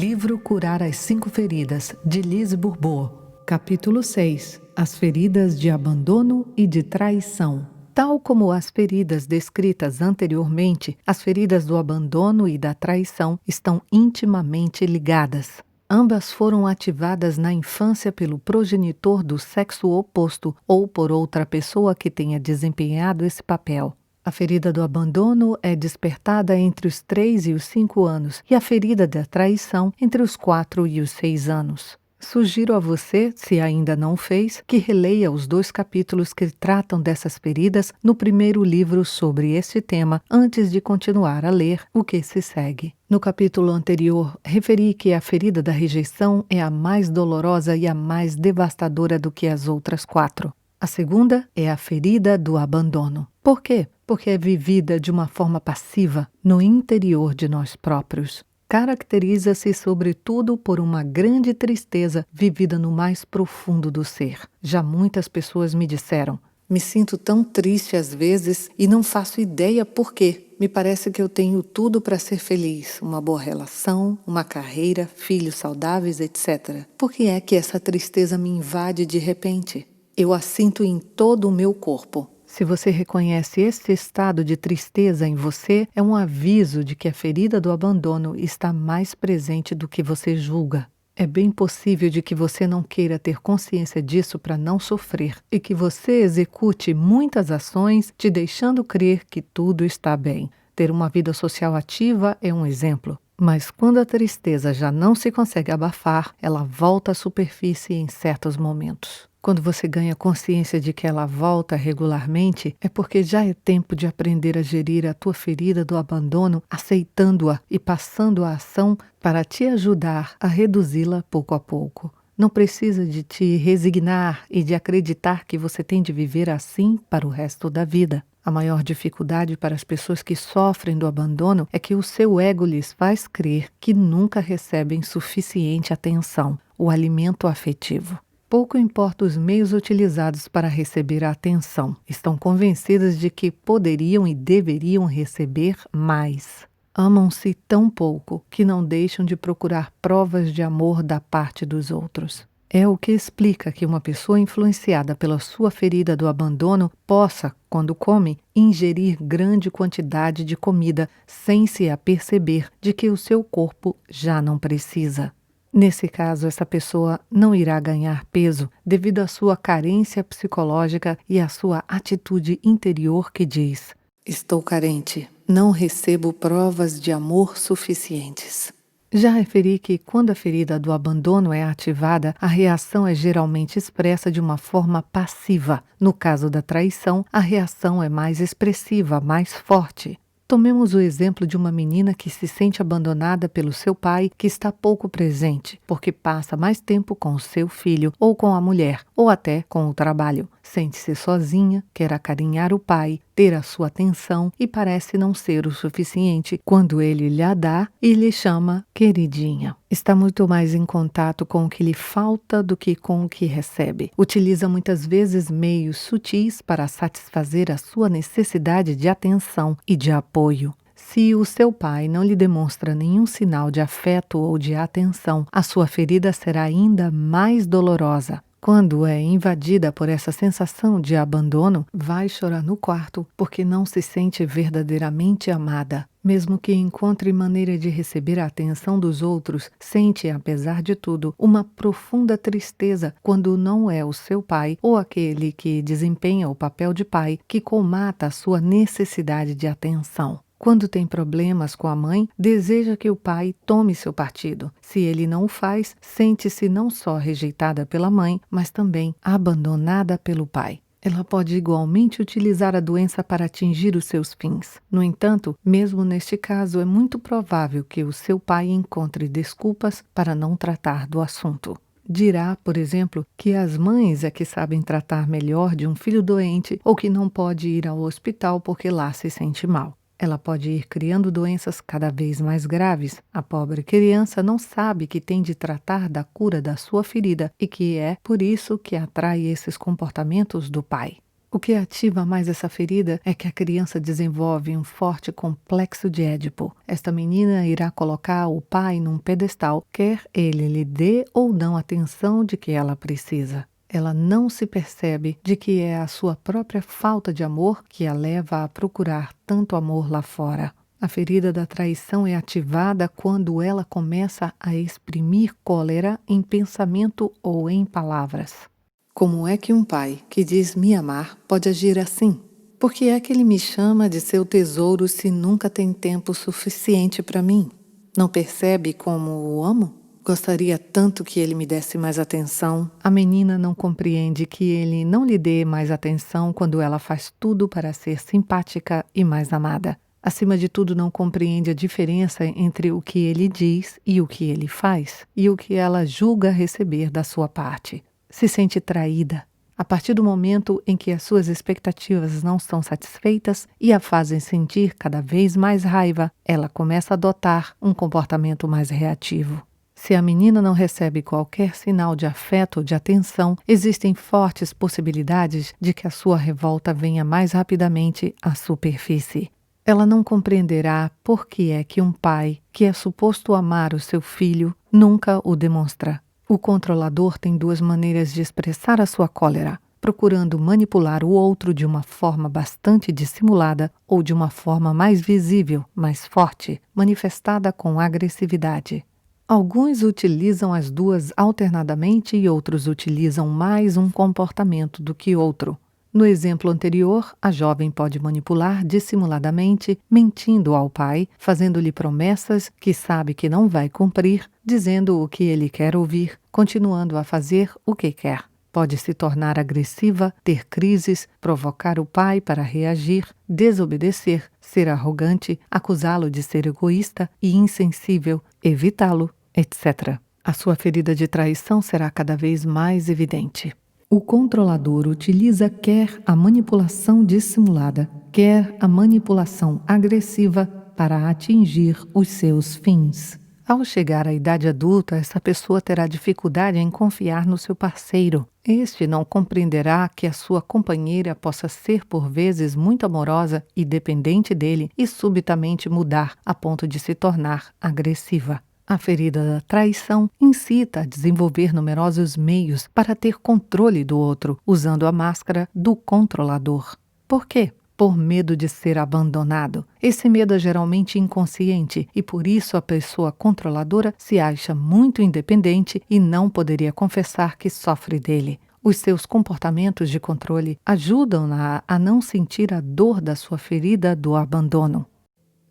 Livro Curar as 5 Feridas, de Lise Bourbeau. Capítulo 6. As feridas de abandono e de traição. Tal como as feridas descritas anteriormente, as feridas do abandono e da traição estão intimamente ligadas. Ambas foram ativadas na infância pelo progenitor do sexo oposto ou por outra pessoa que tenha desempenhado esse papel. A ferida do abandono é despertada entre os 3 e os 5 anos e a ferida da traição entre os 4 e os 6 anos. Sugiro a você, se ainda não fez, que releia os 2 capítulos que tratam dessas feridas no primeiro livro sobre este tema antes de continuar a ler o que se segue. No capítulo anterior, referi que a ferida da rejeição é a mais dolorosa e a mais devastadora do que as outras 4. A segunda é a ferida do abandono. Por quê? Porque é vivida de uma forma passiva no interior de nós próprios. Caracteriza-se, sobretudo, por uma grande tristeza vivida no mais profundo do ser. Já muitas pessoas me disseram: me sinto tão triste às vezes e não faço ideia por quê. Me parece que eu tenho tudo para ser feliz, uma boa relação, uma carreira, filhos saudáveis, etc. Por que é que essa tristeza me invade de repente? Eu a sinto em todo o meu corpo. Se você reconhece esse estado de tristeza em você, é um aviso de que a ferida do abandono está mais presente do que você julga. É bem possível de que você não queira ter consciência disso para não sofrer e que você execute muitas ações te deixando crer que tudo está bem. Ter uma vida social ativa é um exemplo. Mas quando a tristeza já não se consegue abafar, ela volta à superfície em certos momentos. Quando você ganha consciência de que ela volta regularmente, é porque já é tempo de aprender a gerir a tua ferida do abandono, aceitando-a e passando a ação para te ajudar a reduzi-la pouco a pouco. Não precisa de te resignar e de acreditar que você tem de viver assim para o resto da vida. A maior dificuldade para as pessoas que sofrem do abandono é que o seu ego lhes faz crer que nunca recebem suficiente atenção, o alimento afetivo. Pouco importa os meios utilizados para receber a atenção. Estão convencidas de que poderiam e deveriam receber mais. Amam-se tão pouco que não deixam de procurar provas de amor da parte dos outros. É o que explica que uma pessoa influenciada pela sua ferida do abandono possa, quando come, ingerir grande quantidade de comida sem se aperceber de que o seu corpo já não precisa. Nesse caso, essa pessoa não irá ganhar peso devido à sua carência psicológica e à sua atitude interior que diz: estou carente, não recebo provas de amor suficientes. Já referi que quando a ferida do abandono é ativada, a reação é geralmente expressa de uma forma passiva. No caso da traição, a reação é mais expressiva, mais forte. Tomemos o exemplo de uma menina que se sente abandonada pelo seu pai, que está pouco presente, porque passa mais tempo com o seu filho, ou com a mulher, ou até com o trabalho. Sente-se sozinha, quer acarinhar o pai, ter a sua atenção e parece não ser o suficiente quando ele lhe a dá e lhe chama queridinha. Está muito mais em contato com o que lhe falta do que com o que recebe. Utiliza muitas vezes meios sutis para satisfazer a sua necessidade de atenção e de apoio. Se o seu pai não lhe demonstra nenhum sinal de afeto ou de atenção, a sua ferida será ainda mais dolorosa. Quando é invadida por essa sensação de abandono, vai chorar no quarto porque não se sente verdadeiramente amada. Mesmo que encontre maneira de receber a atenção dos outros, sente, apesar de tudo, uma profunda tristeza quando não é o seu pai ou aquele que desempenha o papel de pai que colmata a sua necessidade de atenção. Quando tem problemas com a mãe, deseja que o pai tome seu partido. Se ele não o faz, sente-se não só rejeitada pela mãe, mas também abandonada pelo pai. Ela pode igualmente utilizar a doença para atingir os seus fins. No entanto, mesmo neste caso, é muito provável que o seu pai encontre desculpas para não tratar do assunto. Dirá, por exemplo, que as mães é que sabem tratar melhor de um filho doente ou que não pode ir ao hospital porque lá se sente mal. Ela pode ir criando doenças cada vez mais graves. A pobre criança não sabe que tem de tratar da cura da sua ferida e que é por isso que atrai esses comportamentos do pai. O que ativa mais essa ferida é que a criança desenvolve um forte complexo de Édipo. Esta menina irá colocar o pai num pedestal, quer ele lhe dê ou não a atenção de que ela precisa. Ela não se percebe de que é a sua própria falta de amor que a leva a procurar tanto amor lá fora. A ferida da traição é ativada quando ela começa a exprimir cólera em pensamento ou em palavras. Como é que um pai que diz me amar pode agir assim? Por que é que ele me chama de seu tesouro se nunca tem tempo suficiente para mim? Não percebe como o amo? Gostaria tanto que ele me desse mais atenção. A menina não compreende que ele não lhe dê mais atenção quando ela faz tudo para ser simpática e mais amada. Acima de tudo, não compreende a diferença entre o que ele diz e o que ele faz, e o que ela julga receber da sua parte. Se sente traída a partir do momento em que as suas expectativas não são satisfeitas e a fazem sentir cada vez mais raiva, ela começa a adotar um comportamento mais reativo. Se a menina não recebe qualquer sinal de afeto ou de atenção, existem fortes possibilidades de que a sua revolta venha mais rapidamente à superfície. Ela não compreenderá por que é que um pai, que é suposto amar o seu filho, nunca o demonstra. O controlador tem duas maneiras de expressar a sua cólera, procurando manipular o outro de uma forma bastante dissimulada ou de uma forma mais visível, mais forte, manifestada com agressividade. Alguns utilizam as duas alternadamente e outros utilizam mais um comportamento do que outro. No exemplo anterior, a jovem pode manipular dissimuladamente, mentindo ao pai, fazendo-lhe promessas que sabe que não vai cumprir, dizendo o que ele quer ouvir, continuando a fazer o que quer. Pode se tornar agressiva, ter crises, provocar o pai para reagir, desobedecer, ser arrogante, acusá-lo de ser egoísta e insensível, evitá-lo, etc. A sua ferida de traição será cada vez mais evidente. O controlador utiliza quer a manipulação dissimulada, quer a manipulação agressiva para atingir os seus fins. Ao chegar à idade adulta, essa pessoa terá dificuldade em confiar no seu parceiro. Este não compreenderá que a sua companheira possa ser por vezes muito amorosa e dependente dele e subitamente mudar a ponto de se tornar agressiva. A ferida da traição incita a desenvolver numerosos meios para ter controle do outro, usando a máscara do controlador. Por quê? Por medo de ser abandonado. Esse medo é geralmente inconsciente e por isso a pessoa controladora se acha muito independente e não poderia confessar que sofre dele. Os seus comportamentos de controle ajudam-na a não sentir a dor da sua ferida do abandono.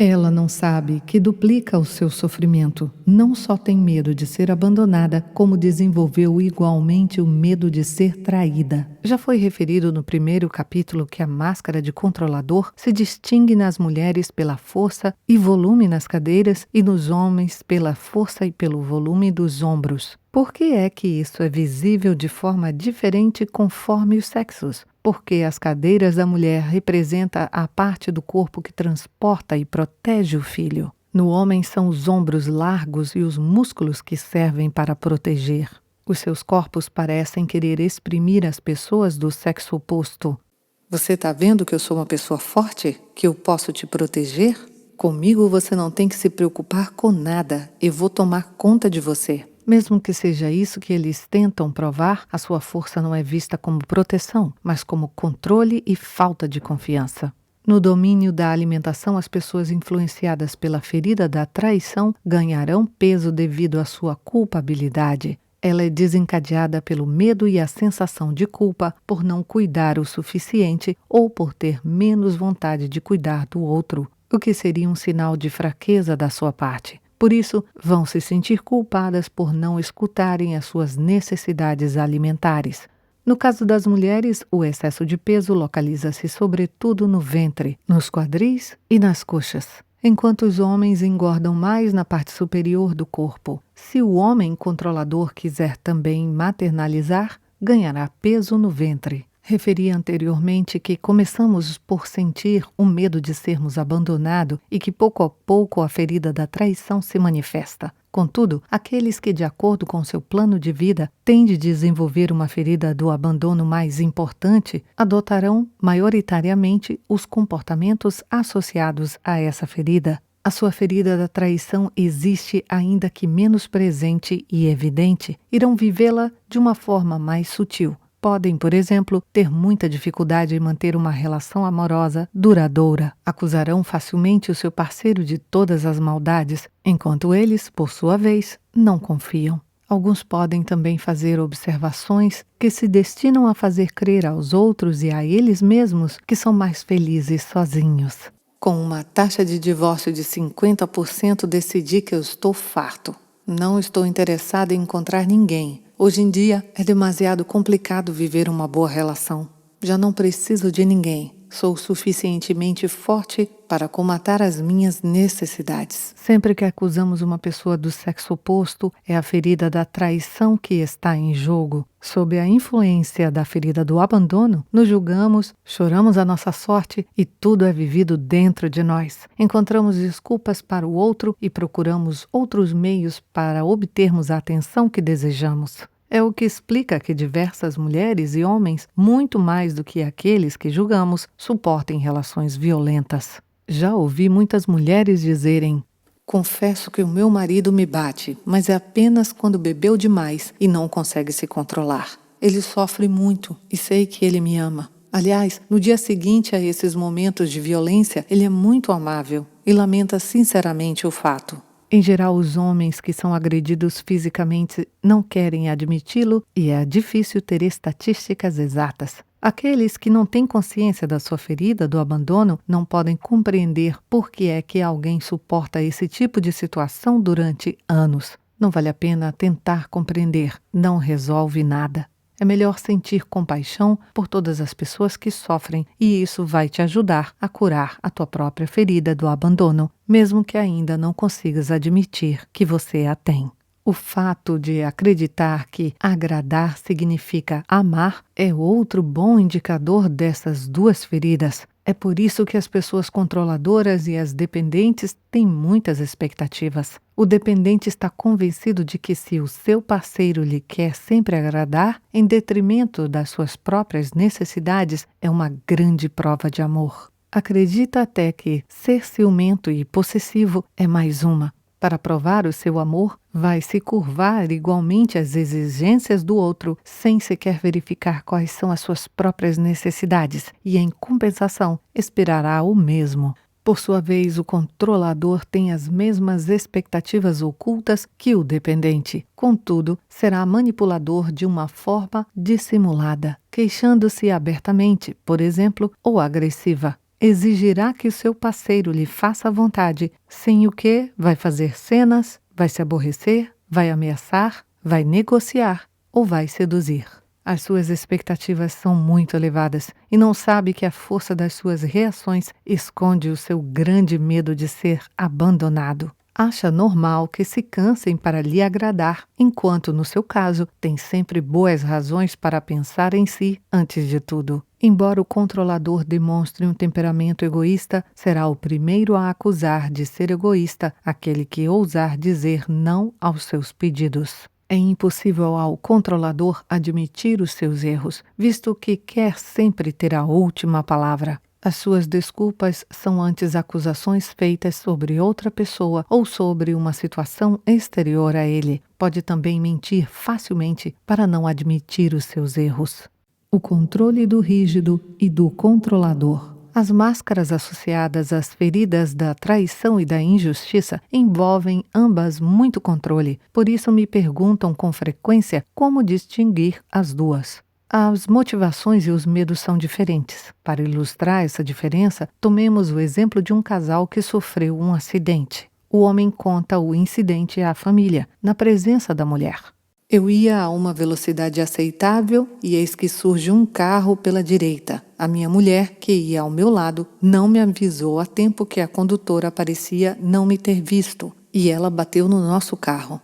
Ela não sabe que duplica o seu sofrimento. Não só tem medo de ser abandonada, como desenvolveu igualmente o medo de ser traída. Já foi referido no primeiro capítulo que a máscara de controlador se distingue nas mulheres pela força e volume nas cadeiras e nos homens pela força e pelo volume dos ombros. Por que é que isso é visível de forma diferente conforme os sexos? Porque as cadeiras da mulher representam a parte do corpo que transporta e protege o filho. No homem são os ombros largos e os músculos que servem para proteger. Os seus corpos parecem querer exprimir as pessoas do sexo oposto. Você está vendo que eu sou uma pessoa forte? Que eu posso te proteger? Comigo você não tem que se preocupar com nada. Eu vou tomar conta de você. Mesmo que seja isso que eles tentam provar, a sua força não é vista como proteção, mas como controle e falta de confiança. No domínio da alimentação, as pessoas influenciadas pela ferida da traição ganharão peso devido à sua culpabilidade. Ela é desencadeada pelo medo e a sensação de culpa por não cuidar o suficiente ou por ter menos vontade de cuidar do outro, o que seria um sinal de fraqueza da sua parte. Por isso, vão se sentir culpadas por não escutarem as suas necessidades alimentares. No caso das mulheres, o excesso de peso localiza-se sobretudo no ventre, nos quadris e nas coxas, enquanto os homens engordam mais na parte superior do corpo. Se o homem controlador quiser também maternalizar, ganhará peso no ventre. Referi anteriormente que começamos por sentir o medo de sermos abandonados e que pouco a pouco a ferida da traição se manifesta. Contudo, aqueles que, de acordo com seu plano de vida, têm de desenvolver uma ferida do abandono mais importante, adotarão maioritariamente os comportamentos associados a essa ferida. A sua ferida da traição existe, ainda que menos presente e evidente. Irão vivê-la de uma forma mais sutil. Podem, por exemplo, ter muita dificuldade em manter uma relação amorosa duradoura. Acusarão facilmente o seu parceiro de todas as maldades, enquanto eles, por sua vez, não confiam. Alguns podem também fazer observações que se destinam a fazer crer aos outros e a eles mesmos que são mais felizes sozinhos. Com uma taxa de divórcio de 50%, decidi que eu estou farto. Não estou interessada em encontrar ninguém. Hoje em dia é demasiado complicado viver uma boa relação. Já não preciso de ninguém. Sou suficientemente forte para comatar as minhas necessidades. Sempre que acusamos uma pessoa do sexo oposto, é a ferida da traição que está em jogo. Sob a influência da ferida do abandono, nos julgamos, choramos a nossa sorte e tudo é vivido dentro de nós. Encontramos desculpas para o outro e procuramos outros meios para obtermos a atenção que desejamos. É o que explica que diversas mulheres e homens, muito mais do que aqueles que julgamos, suportem relações violentas. Já ouvi muitas mulheres dizerem: confesso que o meu marido me bate, mas é apenas quando bebeu demais e não consegue se controlar. Ele sofre muito e sei que ele me ama. Aliás, no dia seguinte a esses momentos de violência, ele é muito amável e lamenta sinceramente o fato. Em geral, os homens que são agredidos fisicamente não querem admiti-lo e é difícil ter estatísticas exatas. Aqueles que não têm consciência da sua ferida, do abandono, não podem compreender por que é que alguém suporta esse tipo de situação durante anos. Não vale a pena tentar compreender, não resolve nada. É melhor sentir compaixão por todas as pessoas que sofrem e isso vai te ajudar a curar a tua própria ferida do abandono, mesmo que ainda não consigas admitir que você a tem. O fato de acreditar que agradar significa amar é outro bom indicador dessas duas feridas. É por isso que as pessoas controladoras e as dependentes têm muitas expectativas. O dependente está convencido de que se o seu parceiro lhe quer sempre agradar, em detrimento das suas próprias necessidades, é uma grande prova de amor. Acredita até que ser ciumento e possessivo é mais uma. Para provar o seu amor, vai se curvar igualmente às exigências do outro, sem sequer verificar quais são as suas próprias necessidades, e em compensação, esperará o mesmo. Por sua vez, o controlador tem as mesmas expectativas ocultas que o dependente. Contudo, será manipulador de uma forma dissimulada, queixando-se abertamente, por exemplo, ou agressiva. Exigirá que o seu parceiro lhe faça à vontade, sem o que vai fazer cenas, vai se aborrecer, vai ameaçar, vai negociar ou vai seduzir. As suas expectativas são muito elevadas e não sabe que a força das suas reações esconde o seu grande medo de ser abandonado. Acha normal que se cansem para lhe agradar, enquanto, no seu caso, tem sempre boas razões para pensar em si antes de tudo. Embora o controlador demonstre um temperamento egoísta, será o primeiro a acusar de ser egoísta aquele que ousar dizer não aos seus pedidos. É impossível ao controlador admitir os seus erros, visto que quer sempre ter a última palavra. As suas desculpas são antes acusações feitas sobre outra pessoa ou sobre uma situação exterior a ele. Pode também mentir facilmente para não admitir os seus erros. O controle do rígido e do controlador. As máscaras associadas às feridas da traição e da injustiça envolvem ambas muito controle. Por isso me perguntam com frequência como distinguir as duas. As motivações e os medos são diferentes. Para ilustrar essa diferença, tomemos o exemplo de um casal que sofreu um acidente. O homem conta o incidente à família, na presença da mulher. Eu ia a uma velocidade aceitável e eis que surge um carro pela direita. A minha mulher, que ia ao meu lado, não me avisou a tempo que a condutora parecia não me ter visto e ela bateu no nosso carro.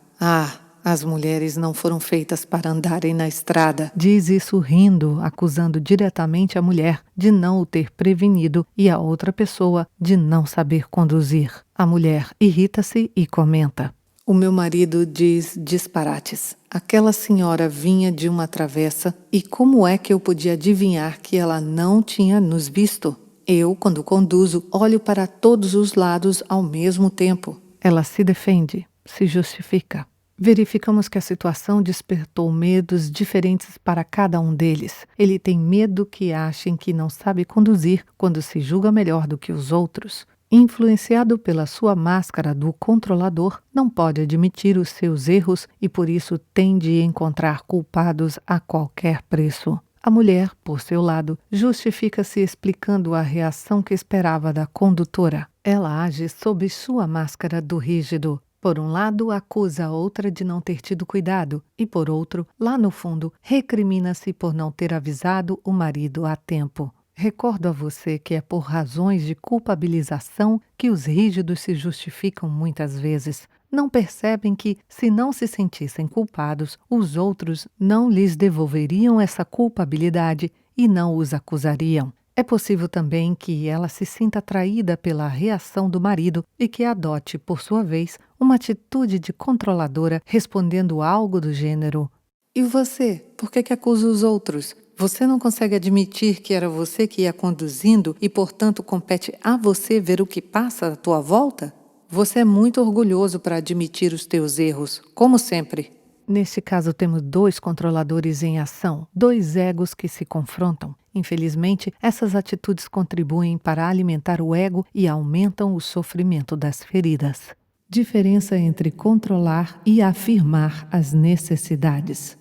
As mulheres não foram feitas para andarem na estrada. Diz isso rindo, acusando diretamente a mulher de não o ter prevenido e a outra pessoa de não saber conduzir. A mulher irrita-se e comenta: O meu marido diz disparates. Aquela senhora vinha de uma travessa e como é que eu podia adivinhar que ela não tinha nos visto? Eu, quando conduzo, olho para todos os lados ao mesmo tempo. Ela se defende, se justifica. Verificamos que a situação despertou medos diferentes para cada um deles. Ele tem medo que achem que não sabe conduzir quando se julga melhor do que os outros. Influenciado pela sua máscara do controlador, não pode admitir os seus erros e por isso tende a encontrar culpados a qualquer preço. A mulher, por seu lado, justifica-se explicando a reação que esperava da condutora. Ela age sob sua máscara do rígido. Por um lado, acusa a outra de não ter tido cuidado e, por outro, lá no fundo, recrimina-se por não ter avisado o marido a tempo. Recordo a você que é por razões de culpabilização que os rígidos se justificam muitas vezes. Não percebem que, se não se sentissem culpados, os outros não lhes devolveriam essa culpabilidade e não os acusariam. É possível também que ela se sinta atraída pela reação do marido e que adote, por sua vez, uma atitude de controladora, respondendo algo do gênero: "E você? Por que acusa os outros? Você não consegue admitir que era você que ia conduzindo e, portanto, compete a você ver o que passa à tua volta? Você é muito orgulhoso para admitir os teus erros, como sempre." Neste caso, temos dois controladores em ação, dois egos que se confrontam. Infelizmente, essas atitudes contribuem para alimentar o ego e aumentam o sofrimento das feridas. Diferença entre controlar e afirmar as necessidades.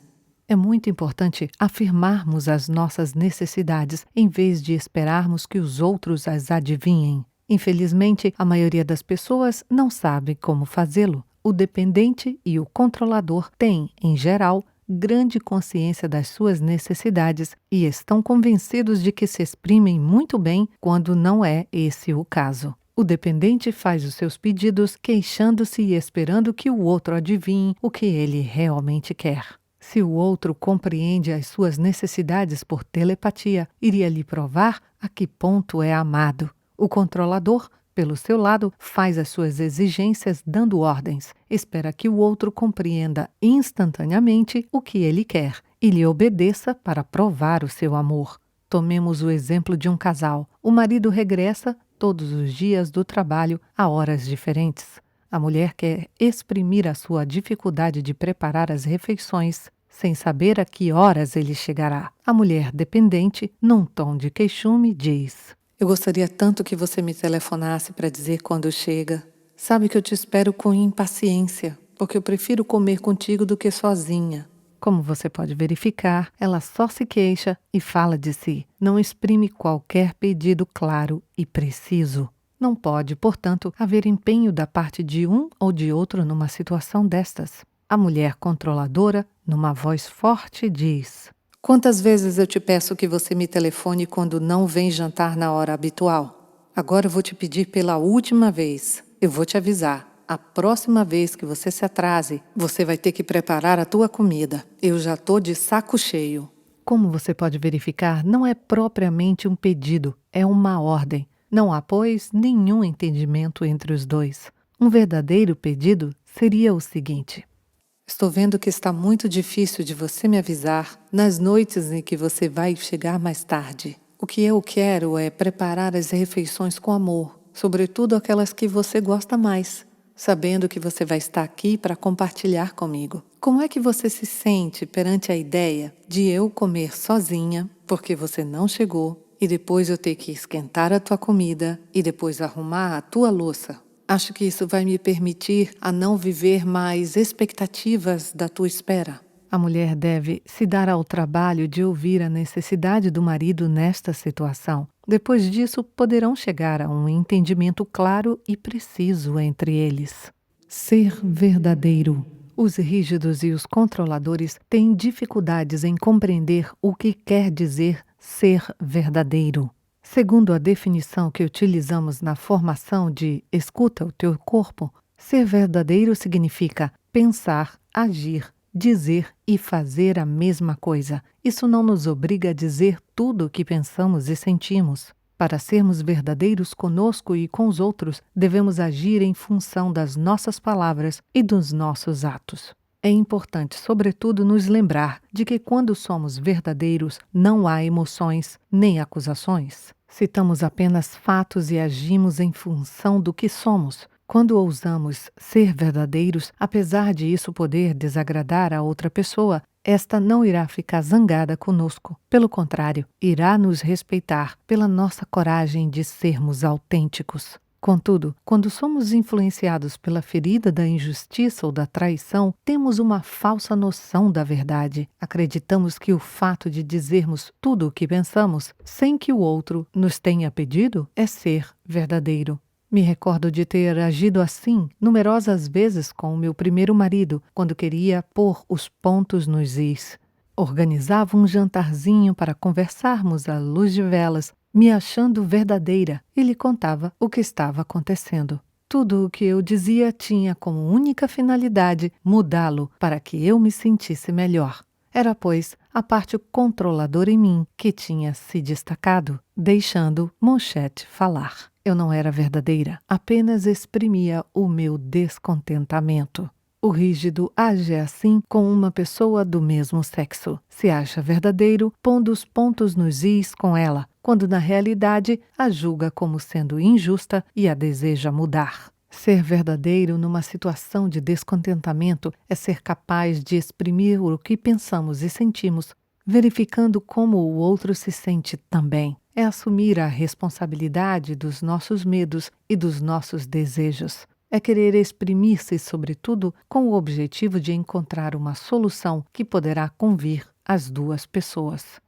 É muito importante afirmarmos as nossas necessidades em vez de esperarmos que os outros as adivinhem. Infelizmente, a maioria das pessoas não sabe como fazê-lo. O dependente e o controlador têm, em geral, grande consciência das suas necessidades e estão convencidos de que se exprimem muito bem quando não é esse o caso. O dependente faz os seus pedidos queixando-se e esperando que o outro adivinhe o que ele realmente quer. Se o outro compreende as suas necessidades por telepatia, iria lhe provar a que ponto é amado. O controlador, pelo seu lado, faz as suas exigências dando ordens, espera que o outro compreenda instantaneamente o que ele quer e lhe obedeça para provar o seu amor. Tomemos o exemplo de um casal. O marido regressa todos os dias do trabalho a horas diferentes. A mulher quer exprimir a sua dificuldade de preparar as refeições, sem saber a que horas ele chegará. A mulher dependente, num tom de queixume, diz: "Eu gostaria tanto que você me telefonasse para dizer quando chega. Sabe que eu te espero com impaciência, porque eu prefiro comer contigo do que sozinha." Como você pode verificar, ela só se queixa e fala de si. Não exprime qualquer pedido claro e preciso. Não pode, portanto, haver empenho da parte de um ou de outro numa situação destas. A mulher controladora, numa voz forte, diz: "Quantas vezes eu te peço que você me telefone quando não vem jantar na hora habitual? Agora eu vou te pedir pela última vez. Eu vou te avisar. A próxima vez que você se atrase, você vai ter que preparar a tua comida. Eu já tô de saco cheio." Como você pode verificar, não é propriamente um pedido, é uma ordem. Não há, pois, nenhum entendimento entre os dois. Um verdadeiro pedido seria o seguinte: "Estou vendo que está muito difícil de você me avisar nas noites em que você vai chegar mais tarde. O que eu quero é preparar as refeições com amor, sobretudo aquelas que você gosta mais, sabendo que você vai estar aqui para compartilhar comigo. Como é que você se sente perante a ideia de eu comer sozinha, porque você não chegou, e depois eu ter que esquentar a tua comida e depois arrumar a tua louça? Acho que isso vai me permitir a não viver mais expectativas da tua espera." A mulher deve se dar ao trabalho de ouvir a necessidade do marido nesta situação. Depois disso, poderão chegar a um entendimento claro e preciso entre eles. Ser verdadeiro. Os rígidos e os controladores têm dificuldades em compreender o que quer dizer ser verdadeiro. Segundo a definição que utilizamos na formação de Escuta o Teu Corpo, ser verdadeiro significa pensar, agir, dizer e fazer a mesma coisa. Isso não nos obriga a dizer tudo o que pensamos e sentimos. Para sermos verdadeiros conosco e com os outros, devemos agir em função das nossas palavras e dos nossos atos. É importante, sobretudo, nos lembrar de que quando somos verdadeiros, não há emoções nem acusações. Citamos apenas fatos e agimos em função do que somos. Quando ousamos ser verdadeiros, apesar de isso poder desagradar a outra pessoa, esta não irá ficar zangada conosco. Pelo contrário, irá nos respeitar pela nossa coragem de sermos autênticos. Contudo, quando somos influenciados pela ferida da injustiça ou da traição, temos uma falsa noção da verdade. Acreditamos que o fato de dizermos tudo o que pensamos, sem que o outro nos tenha pedido, é ser verdadeiro. Me recordo de ter agido assim numerosas vezes com o meu primeiro marido, quando queria pôr os pontos nos is. Organizava um jantarzinho para conversarmos à luz de velas, me achando verdadeira, e lhe contava o que estava acontecendo. Tudo o que eu dizia tinha como única finalidade mudá-lo para que eu me sentisse melhor. Era, pois, a parte controladora em mim que tinha se destacado, deixando Monchette falar. Eu não era verdadeira, apenas exprimia o meu descontentamento. O rígido age assim com uma pessoa do mesmo sexo. Se acha verdadeiro, pondo os pontos nos is com ela, quando na realidade a julga como sendo injusta e a deseja mudar. Ser verdadeiro numa situação de descontentamento é ser capaz de exprimir o que pensamos e sentimos, verificando como o outro se sente também. É assumir a responsabilidade dos nossos medos e dos nossos desejos. É querer exprimir-se, sobretudo, com o objetivo de encontrar uma solução que poderá convir às duas pessoas.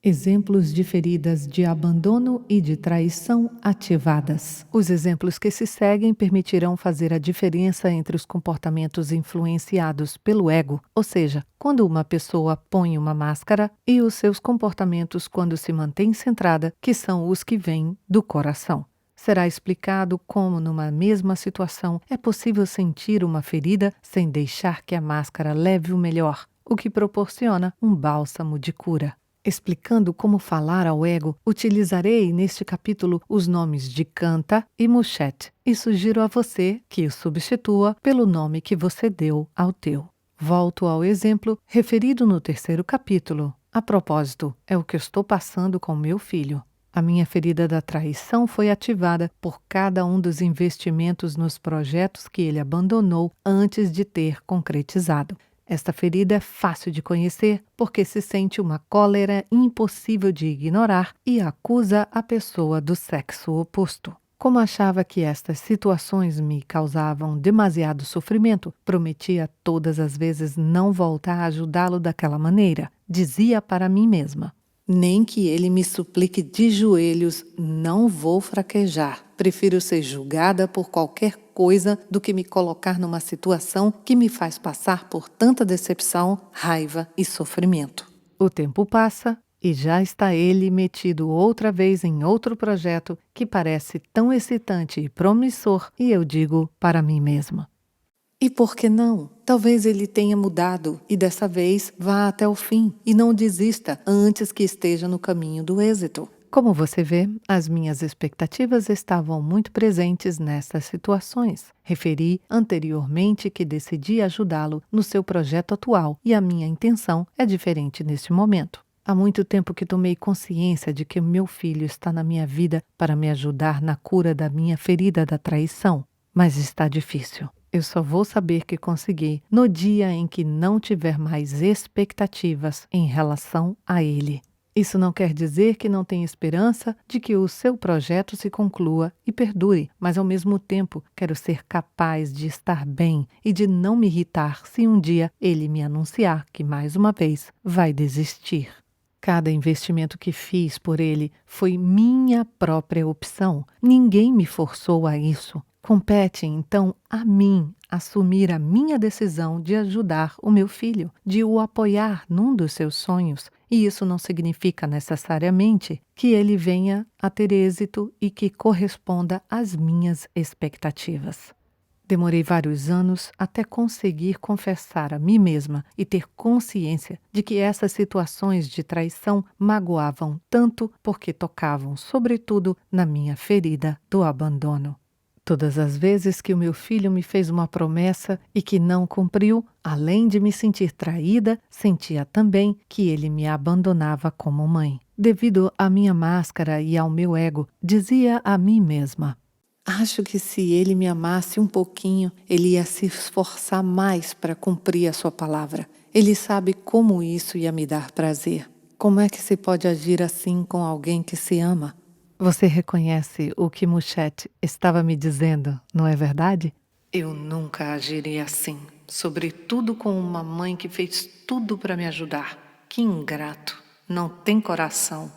Exemplos de feridas de abandono e de traição ativadas. Os exemplos que se seguem permitirão fazer a diferença entre os comportamentos influenciados pelo ego, ou seja, quando uma pessoa põe uma máscara, e os seus comportamentos quando se mantém centrada, que são os que vêm do coração. Será explicado como, numa mesma situação, é possível sentir uma ferida sem deixar que a máscara leve o melhor, o que proporciona um bálsamo de cura. Explicando como falar ao ego, utilizarei neste capítulo os nomes de Canta e Monchette e sugiro a você que o substitua pelo nome que você deu ao teu. Volto ao exemplo referido no terceiro capítulo. A propósito, é o que eu estou passando com meu filho. A minha ferida da traição foi ativada por cada um dos investimentos nos projetos que ele abandonou antes de ter concretizado. Esta ferida é fácil de conhecer porque se sente uma cólera impossível de ignorar e acusa a pessoa do sexo oposto. Como achava que estas situações me causavam demasiado sofrimento, prometia todas as vezes não voltar a ajudá-lo daquela maneira. Dizia para mim mesma: nem que ele me suplique de joelhos, não vou fraquejar. Prefiro ser julgada por qualquer coisa do que me colocar numa situação que me faz passar por tanta decepção, raiva e sofrimento. O tempo passa e já está ele metido outra vez em outro projeto que parece tão excitante e promissor, e eu digo para mim mesma: e por que não? Talvez ele tenha mudado e dessa vez vá até o fim e não desista antes que esteja no caminho do êxito. Como você vê, as minhas expectativas estavam muito presentes nessas situações. Referi anteriormente que decidi ajudá-lo no seu projeto atual e a minha intenção é diferente neste momento. Há muito tempo que tomei consciência de que meu filho está na minha vida para me ajudar na cura da minha ferida da traição, mas está difícil. Eu só vou saber que consegui no dia em que não tiver mais expectativas em relação a ele. Isso não quer dizer que não tenha esperança de que o seu projeto se conclua e perdure, mas ao mesmo tempo quero ser capaz de estar bem e de não me irritar se um dia ele me anunciar que mais uma vez vai desistir. Cada investimento que fiz por ele foi minha própria opção. Ninguém me forçou a isso. Compete, então, a mim assumir a minha decisão de ajudar o meu filho, de o apoiar num dos seus sonhos. E isso não significa necessariamente que ele venha a ter êxito e que corresponda às minhas expectativas. Demorei vários anos até conseguir confessar a mim mesma e ter consciência de que essas situações de traição magoavam tanto porque tocavam, sobretudo, na minha ferida do abandono. Todas as vezes que o meu filho me fez uma promessa e que não cumpriu, além de me sentir traída, sentia também que ele me abandonava como mãe. Devido à minha máscara e ao meu ego, dizia a mim mesma: acho que se ele me amasse um pouquinho, ele ia se esforçar mais para cumprir a sua palavra. Ele sabe como isso ia me dar prazer. Como é que se pode agir assim com alguém que se ama? Você reconhece o que Mushete estava me dizendo, não é verdade? Eu nunca agiria assim, sobretudo com uma mãe que fez tudo para me ajudar. Que ingrato, não tem coração.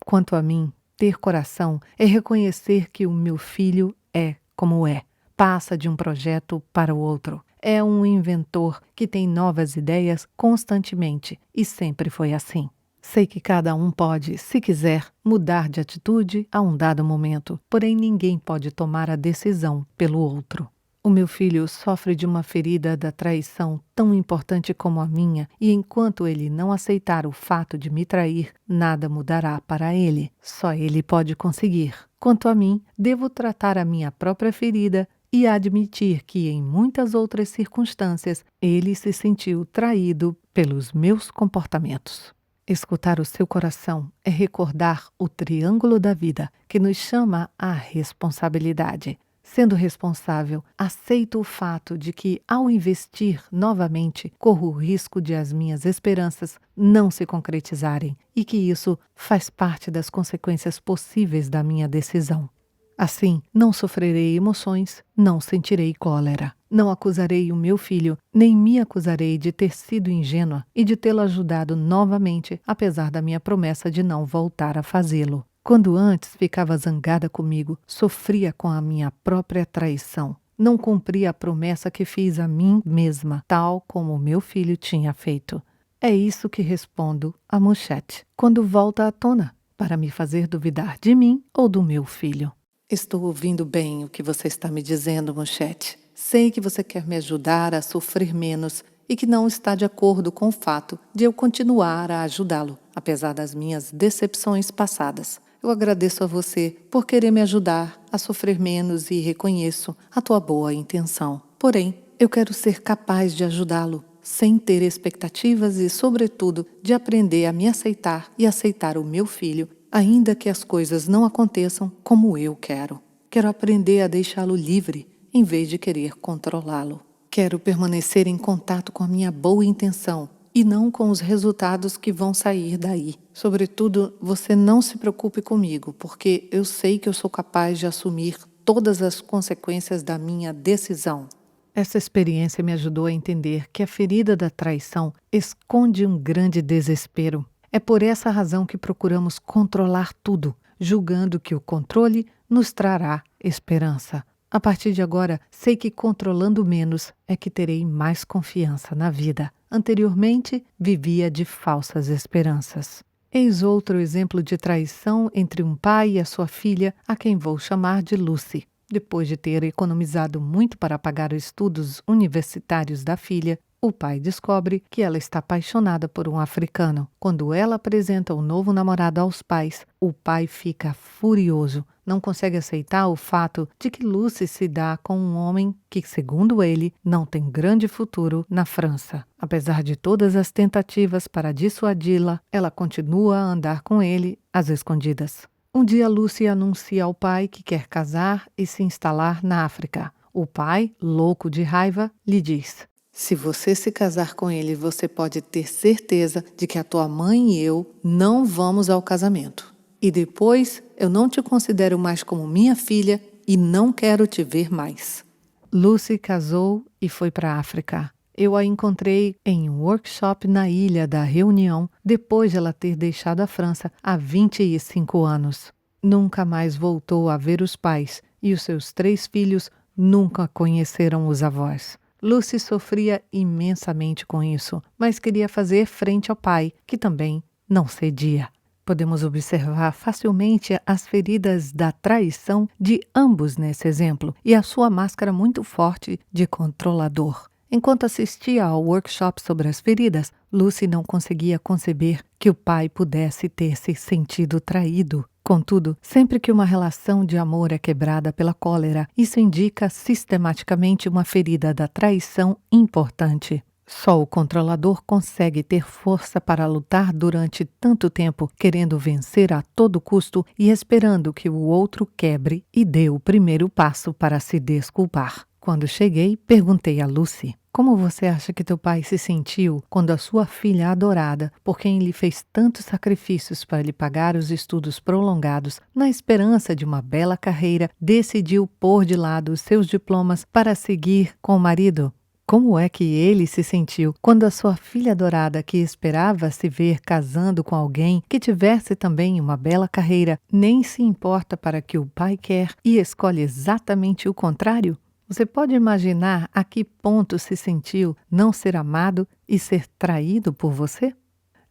Quanto a mim, ter coração é reconhecer que o meu filho é como é, passa de um projeto para o outro. É um inventor que tem novas ideias constantemente e sempre foi assim. Sei que cada um pode, se quiser, mudar de atitude a um dado momento, porém ninguém pode tomar a decisão pelo outro. O meu filho sofre de uma ferida da traição tão importante como a minha, e enquanto ele não aceitar o fato de me trair, nada mudará para ele. Só ele pode conseguir. Quanto a mim, devo tratar a minha própria ferida e admitir que, em muitas outras circunstâncias, ele se sentiu traído pelos meus comportamentos. Escutar o seu coração é recordar o triângulo da vida que nos chama à responsabilidade. Sendo responsável, aceito o fato de que, ao investir novamente, corro o risco de as minhas esperanças não se concretizarem e que isso faz parte das consequências possíveis da minha decisão. Assim, não sofrerei emoções, não sentirei cólera. Não acusarei o meu filho, nem me acusarei de ter sido ingênua e de tê-lo ajudado novamente, apesar da minha promessa de não voltar a fazê-lo. Quando antes ficava zangada comigo, sofria com a minha própria traição. Não cumpria a promessa que fiz a mim mesma, tal como o meu filho tinha feito. É isso que respondo a Mushete quando volta à tona, para me fazer duvidar de mim ou do meu filho. Estou ouvindo bem o que você está me dizendo, Mushete. Sei que você quer me ajudar a sofrer menos e que não está de acordo com o fato de eu continuar a ajudá-lo, apesar das minhas decepções passadas. Eu agradeço a você por querer me ajudar a sofrer menos e reconheço a tua boa intenção. Porém, eu quero ser capaz de ajudá-lo, sem ter expectativas e, sobretudo, de aprender a me aceitar e aceitar o meu filho, ainda que as coisas não aconteçam como eu quero. Quero aprender a deixá-lo livre, em vez de querer controlá-lo. Quero permanecer em contato com a minha boa intenção e não com os resultados que vão sair daí. Sobretudo, você não se preocupe comigo, porque eu sei que eu sou capaz de assumir todas as consequências da minha decisão. Essa experiência me ajudou a entender que a ferida da traição esconde um grande desespero. É por essa razão que procuramos controlar tudo, julgando que o controle nos trará esperança. A partir de agora, sei que controlando menos é que terei mais confiança na vida. Anteriormente, vivia de falsas esperanças. Eis outro exemplo de traição entre um pai e a sua filha, a quem vou chamar de Lucy. Depois de ter economizado muito para pagar os estudos universitários da filha, o pai descobre que ela está apaixonada por um africano. Quando ela apresenta o novo namorado aos pais, o pai fica furioso. Não consegue aceitar o fato de que Lucy se dá com um homem que, segundo ele, não tem grande futuro na França. Apesar de todas as tentativas para dissuadi-la, ela continua a andar com ele às escondidas. Um dia, Lucy anuncia ao pai que quer casar e se instalar na África. O pai, louco de raiva, lhe diz: se você se casar com ele, você pode ter certeza de que a tua mãe e eu não vamos ao casamento. E depois, eu não te considero mais como minha filha e não quero te ver mais. Lucy casou e foi para a África. Eu a encontrei em um workshop na Ilha da Reunião, depois de ela ter deixado a França há 25 anos. Nunca mais voltou a ver os pais e os seus 3 filhos nunca conheceram os avós. Lucy sofria imensamente com isso, mas queria fazer frente ao pai, que também não cedia. Podemos observar facilmente as feridas da traição de ambos nesse exemplo e a sua máscara muito forte de controlador. Enquanto assistia ao workshop sobre as feridas, Lucy não conseguia conceber que o pai pudesse ter se sentido traído. Contudo, sempre que uma relação de amor é quebrada pela cólera, isso indica sistematicamente uma ferida da traição importante. Só o controlador consegue ter força para lutar durante tanto tempo, querendo vencer a todo custo e esperando que o outro quebre e dê o primeiro passo para se desculpar. Quando cheguei, perguntei a Lucy: como você acha que teu pai se sentiu quando a sua filha adorada, por quem lhe fez tantos sacrifícios para lhe pagar os estudos prolongados, na esperança de uma bela carreira, decidiu pôr de lado os seus diplomas para seguir com o marido? Como é que ele se sentiu quando a sua filha adorada, que esperava se ver casando com alguém que tivesse também uma bela carreira, nem se importa para que o pai quer e escolhe exatamente o contrário? Você pode imaginar a que ponto se sentiu não ser amado e ser traído por você?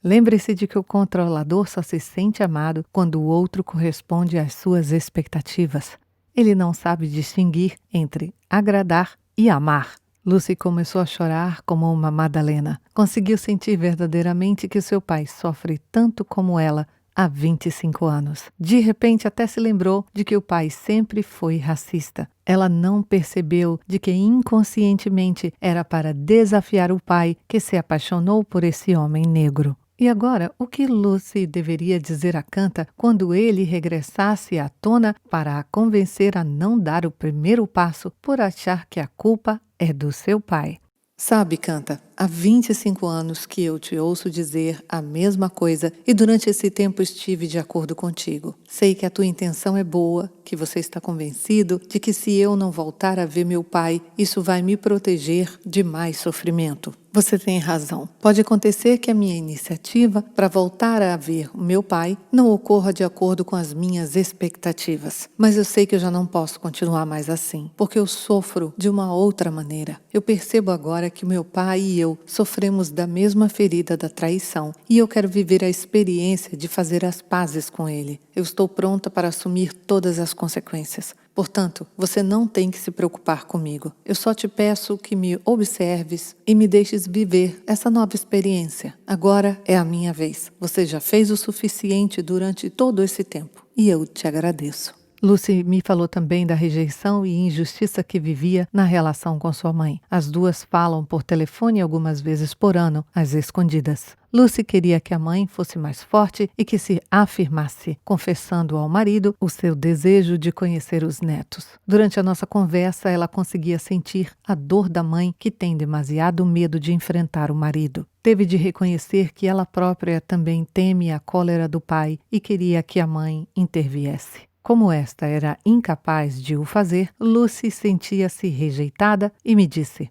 Lembre-se de que o controlador só se sente amado quando o outro corresponde às suas expectativas. Ele não sabe distinguir entre agradar e amar. Lucy começou a chorar como uma Madalena. Conseguiu sentir verdadeiramente que seu pai sofre tanto como ela há 25 anos. De repente, até se lembrou de que o pai sempre foi racista. Ela não percebeu de que inconscientemente era para desafiar o pai que se apaixonou por esse homem negro. E agora, o que Lucy deveria dizer a Canta quando ele regressasse à tona para a convencer a não dar o primeiro passo por achar que a culpa é do seu pai? Sabe, Canta, há 25 anos que eu te ouço dizer a mesma coisa e durante esse tempo estive de acordo contigo. Sei que a tua intenção é boa, que você está convencido de que se eu não voltar a ver meu pai, isso vai me proteger de mais sofrimento. Você tem razão. Pode acontecer que a minha iniciativa para voltar a ver o meu pai não ocorra de acordo com as minhas expectativas. Mas eu sei que eu já não posso continuar mais assim, porque eu sofro de uma outra maneira. Eu percebo agora que meu pai e eu sofremos da mesma ferida da traição e eu quero viver a experiência de fazer as pazes com ele. Eu estou pronta para assumir todas as consequências. Portanto, você não tem que se preocupar comigo. Eu só te peço que me observes e me deixes viver essa nova experiência. Agora é a minha vez. Você já fez o suficiente durante todo esse tempo e eu te agradeço. Lucy me falou também da rejeição e injustiça que vivia na relação com sua mãe. As duas falam por telefone algumas vezes por ano, às escondidas. Lucy queria que a mãe fosse mais forte e que se afirmasse, confessando ao marido o seu desejo de conhecer os netos. Durante a nossa conversa, ela conseguia sentir a dor da mãe que tem demasiado medo de enfrentar o marido. Teve de reconhecer que ela própria também teme a cólera do pai e queria que a mãe interviesse. Como esta era incapaz de o fazer, Lucy sentia-se rejeitada e me disse: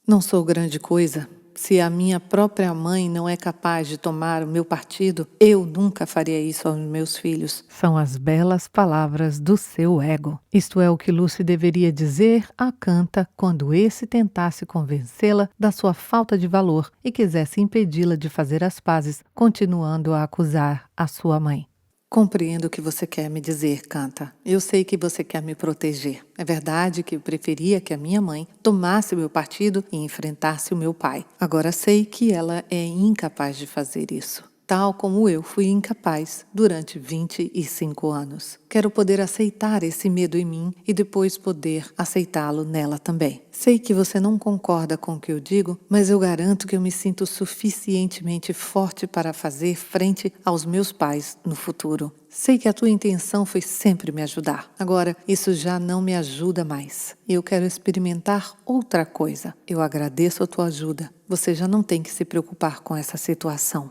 não sou grande coisa. Se a minha própria mãe não é capaz de tomar o meu partido, eu nunca faria isso aos meus filhos. São as belas palavras do seu ego. Isto é o que Lucy deveria dizer a Canta quando esse tentasse convencê-la da sua falta de valor e quisesse impedi-la de fazer as pazes, continuando a acusar a sua mãe. Compreendo o que você quer me dizer, Canta. Eu sei que você quer me proteger. É verdade que eu preferia que a minha mãe tomasse o meu partido e enfrentasse o meu pai. Agora sei que ela é incapaz de fazer isso, tal como eu fui incapaz durante 25 anos. Quero poder aceitar esse medo em mim e depois poder aceitá-lo nela também. Sei que você não concorda com o que eu digo, mas eu garanto que eu me sinto suficientemente forte para fazer frente aos meus pais no futuro. Sei que a tua intenção foi sempre me ajudar. Agora, isso já não me ajuda mais. Eu quero experimentar outra coisa. Eu agradeço a tua ajuda. Você já não tem que se preocupar com essa situação.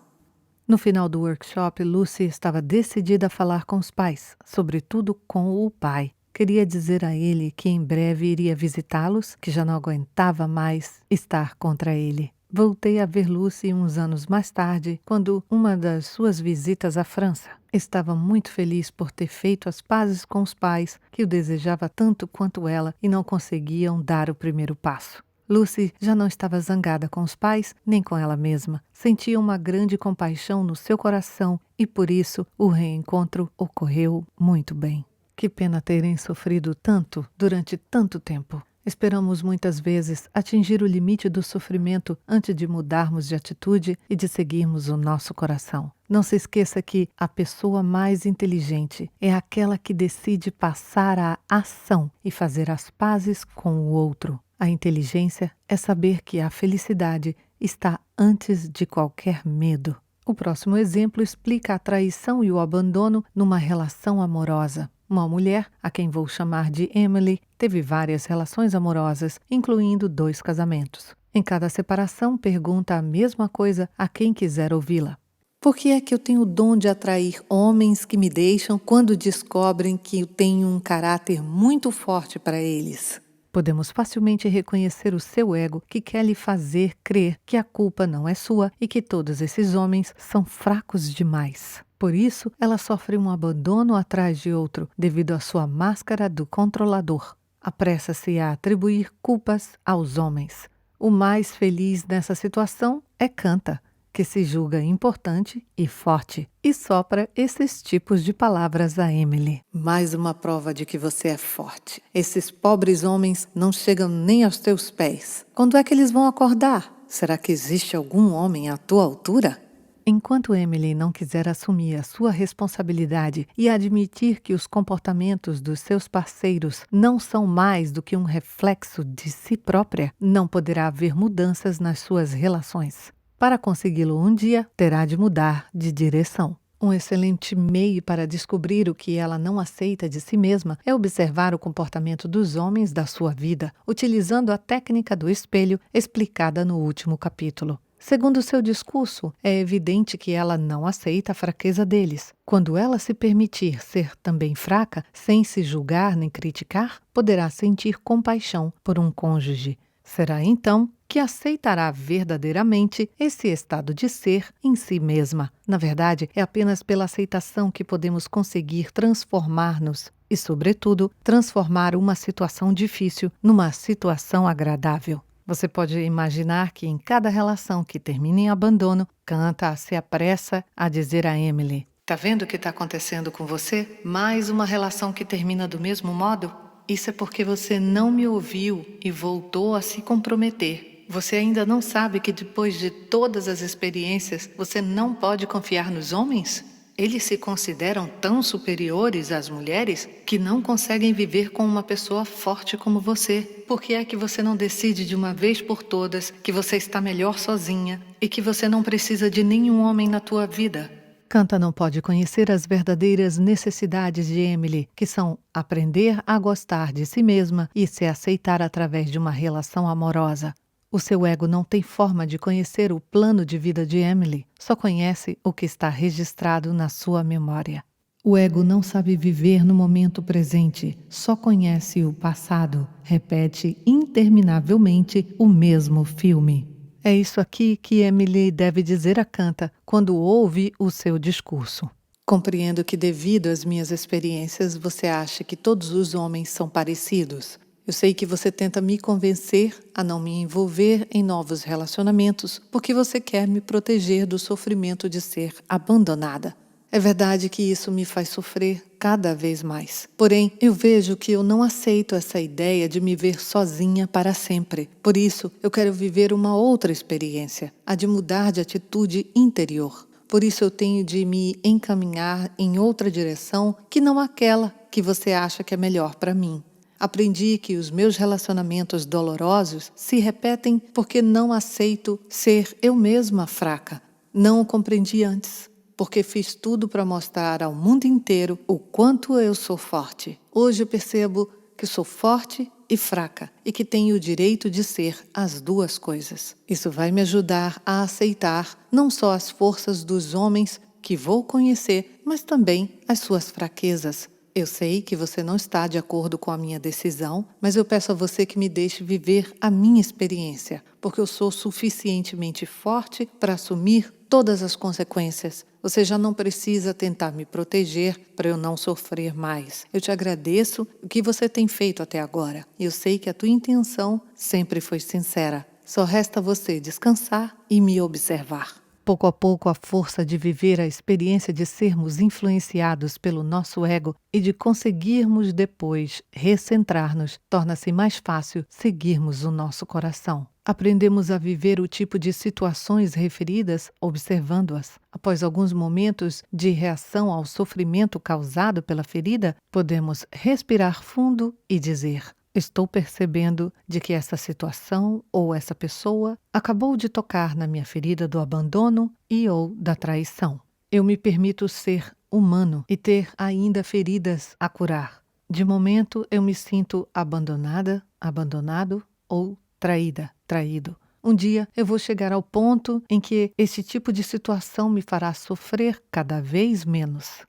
No final do workshop, Lucy estava decidida a falar com os pais, sobretudo com o pai. Queria dizer a ele que em breve iria visitá-los, que já não aguentava mais estar contra ele. Voltei a ver Lucy uns anos mais tarde, quando uma das suas visitas à França. Estava muito feliz por ter feito as pazes com os pais, que o desejava tanto quanto ela e não conseguiam dar o primeiro passo. Lucy já não estava zangada com os pais, nem com ela mesma. Sentia uma grande compaixão no seu coração e, por isso, o reencontro ocorreu muito bem. Que pena terem sofrido tanto durante tanto tempo. Esperamos muitas vezes atingir o limite do sofrimento antes de mudarmos de atitude e de seguirmos o nosso coração. Não se esqueça que a pessoa mais inteligente é aquela que decide passar à ação e fazer as pazes com o outro. A inteligência é saber que a felicidade está antes de qualquer medo. O próximo exemplo explica a traição e o abandono numa relação amorosa. Uma mulher, a quem vou chamar de Emily, teve várias relações amorosas, incluindo 2 casamentos. Em cada separação, pergunta a mesma coisa a quem quiser ouvi-la. Por que é que eu tenho o dom de atrair homens que me deixam quando descobrem que eu tenho um caráter muito forte para eles? Podemos facilmente reconhecer o seu ego que quer lhe fazer crer que a culpa não é sua e que todos esses homens são fracos demais. Por isso, ela sofre um abandono atrás de outro, devido à sua máscara do controlador. Apressa-se a atribuir culpas aos homens. O mais feliz nessa situação é Canta, que se julga importante e forte, e sopra esses tipos de palavras a Emily. Mais uma prova de que você é forte. Esses pobres homens não chegam nem aos teus pés. Quando é que eles vão acordar? Será que existe algum homem à tua altura? Enquanto Emily não quiser assumir a sua responsabilidade e admitir que os comportamentos dos seus parceiros não são mais do que um reflexo de si própria, não poderá haver mudanças nas suas relações. Para consegui-lo um dia, terá de mudar de direção. Um excelente meio para descobrir o que ela não aceita de si mesma é observar o comportamento dos homens da sua vida, utilizando a técnica do espelho explicada no último capítulo. Segundo seu discurso, é evidente que ela não aceita a fraqueza deles. Quando ela se permitir ser também fraca, sem se julgar nem criticar, poderá sentir compaixão por um cônjuge. Será então que aceitará verdadeiramente esse estado de ser em si mesma. Na verdade, é apenas pela aceitação que podemos conseguir transformar-nos e, sobretudo, transformar uma situação difícil numa situação agradável. Você pode imaginar que em cada relação que termina em abandono, Canta se apressa a dizer a Emily: "Tá vendo o que está acontecendo com você? Mais uma relação que termina do mesmo modo? Isso é porque você não me ouviu e voltou a se comprometer. Você ainda não sabe que depois de todas as experiências, você não pode confiar nos homens? Eles se consideram tão superiores às mulheres que não conseguem viver com uma pessoa forte como você. Por que é que você não decide de uma vez por todas que você está melhor sozinha e que você não precisa de nenhum homem na tua vida?" Canta não pode conhecer as verdadeiras necessidades de Emily, que são aprender a gostar de si mesma e se aceitar através de uma relação amorosa. O seu ego não tem forma de conhecer o plano de vida de Emily, só conhece o que está registrado na sua memória. O ego não sabe viver no momento presente, só conhece o passado, repete interminavelmente o mesmo filme. É isso aqui que Emily deve dizer a Canta quando ouve o seu discurso. Compreendo que devido às minhas experiências você acha que todos os homens são parecidos. Eu sei que você tenta me convencer a não me envolver em novos relacionamentos porque você quer me proteger do sofrimento de ser abandonada. É verdade que isso me faz sofrer cada vez mais. Porém, eu vejo que eu não aceito essa ideia de me ver sozinha para sempre. Por isso, eu quero viver uma outra experiência, a de mudar de atitude interior. Por isso eu tenho de me encaminhar em outra direção que não aquela que você acha que é melhor para mim. Aprendi que os meus relacionamentos dolorosos se repetem porque não aceito ser eu mesma fraca. Não o compreendi antes, porque fiz tudo para mostrar ao mundo inteiro o quanto eu sou forte. Hoje eu percebo que sou forte e fraca e que tenho o direito de ser as duas coisas. Isso vai me ajudar a aceitar não só as forças dos homens que vou conhecer, mas também as suas fraquezas. Eu sei que você não está de acordo com a minha decisão, mas eu peço a você que me deixe viver a minha experiência, porque eu sou suficientemente forte para assumir todas as consequências. Você já não precisa tentar me proteger para eu não sofrer mais. Eu te agradeço o que você tem feito até agora. Eu sei que a tua intenção sempre foi sincera. Só resta você descansar e me observar. Pouco a pouco, a força de viver a experiência de sermos influenciados pelo nosso ego e de conseguirmos depois recentrar-nos torna-se mais fácil seguirmos o nosso coração. Aprendemos a viver o tipo de situações referidas observando-as. Após alguns momentos de reação ao sofrimento causado pela ferida, podemos respirar fundo e dizer: estou percebendo de que essa situação ou essa pessoa acabou de tocar na minha ferida do abandono e ou da traição. Eu me permito ser humano e ter ainda feridas a curar. De momento, eu me sinto abandonada, abandonado ou traída, traído. Um dia eu vou chegar ao ponto em que esse tipo de situação me fará sofrer cada vez menos.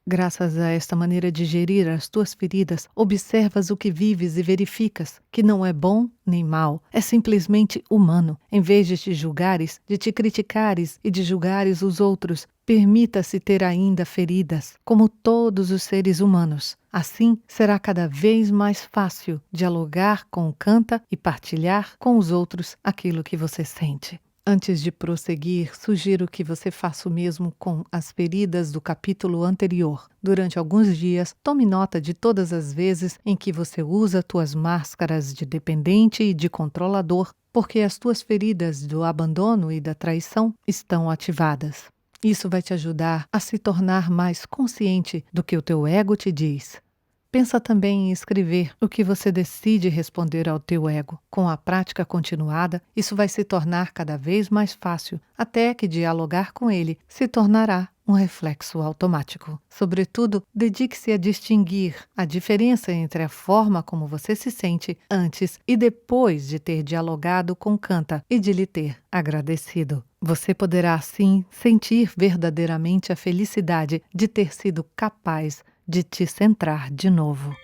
Graças a esta maneira de gerir as tuas feridas, observas o que vives e verificas que não é bom nem mal, é simplesmente humano. Em vez de te julgares, de te criticares e de julgares os outros, permita-se ter ainda feridas, como todos os seres humanos. Assim, será cada vez mais fácil dialogar com o Canta e partilhar com os outros aquilo que você sente. Antes de prosseguir, sugiro que você faça o mesmo com as feridas do capítulo anterior. Durante alguns dias, tome nota de todas as vezes em que você usa tuas máscaras de dependente e de controlador, porque as tuas feridas do abandono e da traição estão ativadas. Isso vai te ajudar a se tornar mais consciente do que o teu ego te diz. Pensa também em escrever o que você decide responder ao teu ego. Com a prática continuada, isso vai se tornar cada vez mais fácil, até que dialogar com ele se tornará um reflexo automático. Sobretudo, dedique-se a distinguir a diferença entre a forma como você se sente antes e depois de ter dialogado com Canta e de lhe ter agradecido. Você poderá, assim, sentir verdadeiramente a felicidade de ter sido capaz de te centrar de novo.